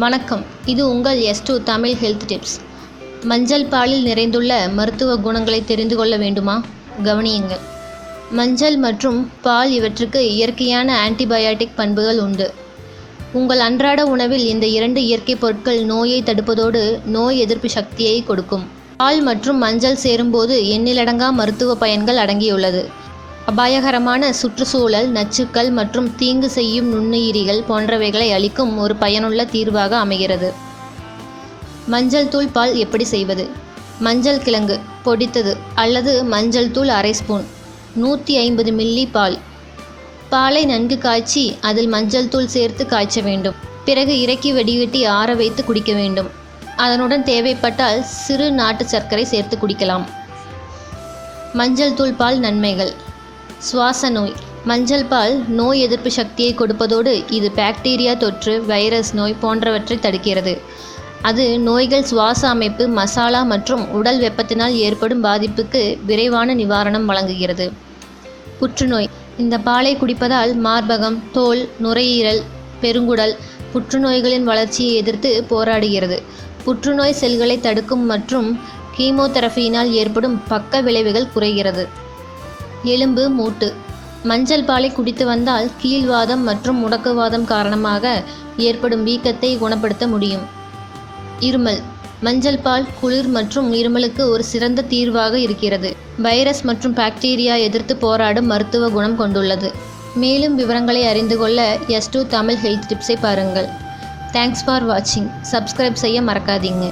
வணக்கம், இது உங்கள் S2 தமிழ் ஹெல்த் டிப்ஸ். மஞ்சள் பாலில் நிறைந்துள்ள மருத்துவ குணங்களை தெரிந்து கொள்ள வேண்டுமா? கவனியுங்கள். மஞ்சள் மற்றும் பால் இவற்றுக்கு இயற்கையான ஆன்டிபயாட்டிக் பண்புகள் உண்டு. உங்கள் அன்றாட உணவில் இந்த 2 இயற்கை பொருட்கள் நோயை தடுப்பதோடு நோய் எதிர்ப்பு சக்தியை கொடுக்கும். பால் மற்றும் மஞ்சள் சேரும்போது எண்ணிலடங்கா மருத்துவ பயன்கள் அடங்கியுள்ளது. அபாயகரமான சுற்றுச்சூழல், நச்சுக்கள் மற்றும் தீங்கு செய்யும் நுண்ணுயிரிகள் போன்றவைகளை அளிக்கும் ஒரு பயனுள்ள தீர்வாக அமைகிறது. மஞ்சள் தூள் பால் எப்படி செய்வது? மஞ்சள் கிழங்கு பொடித்தது அல்லது மஞ்சள் தூள் அரை ஸ்பூன், 150 மில்லி பால். பாலை நன்கு காய்ச்சி அதில் மஞ்சள் தூள் சேர்த்து காய்ச்ச வேண்டும். பிறகு இறக்கி வடிகட்டி ஆற வைத்து குடிக்க வேண்டும். அதனுடன் தேவைப்பட்டால் சிறு நாட்டு சர்க்கரை சேர்த்து குடிக்கலாம். மஞ்சள் தூள் பால் நன்மைகள். சுவாச நோய். மஞ்சள் பால் நோய் எதிர்ப்பு சக்தியை கொடுப்பதோடு இது பாக்டீரியா தொற்று, வைரஸ் நோய் போன்றவற்றை தடுக்கிறது. அது நோய்கள், சுவாச அமைப்பு, மசாலா மற்றும் உடல் வெப்பத்தினால் ஏற்படும் பாதிப்புக்கு விரைவான நிவாரணம் வழங்குகிறது. புற்றுநோய். இந்த பாலை குடிப்பதால் மார்பகம், தோல், நுரையீரல், பெருங்குடல் புற்றுநோய்களின் வளர்ச்சியை எதிர்த்து போராடுகிறது. புற்றுநோய் செல்களை தடுக்கும் மற்றும் கீமோதெரபியினால் ஏற்படும் பக்க விளைவுகள் குறைகிறது. எலும்பு, மூட்டு. மஞ்சள் பாலை குடித்து வந்தால் கீழ்வாதம் மற்றும் முடக்குவாதம் காரணமாக ஏற்படும் வீக்கத்தை குணப்படுத்த முடியும். இருமல். மஞ்சள் பால் குளிர் மற்றும் இருமலுக்கு ஒரு சிறந்த தீர்வாக இருக்கிறது. வைரஸ் மற்றும் பாக்டீரியா எதிர்த்து போராடும் மருத்துவ குணம் கொண்டுள்ளது. மேலும் விவரங்களை அறிந்து கொள்ள S2 தமிழ் ஹெல்த் டிப்ஸை பாருங்கள். தேங்க்ஸ் ஃபார் வாட்சிங். சப்ஸ்கிரைப் செய்ய மறக்காதீங்க.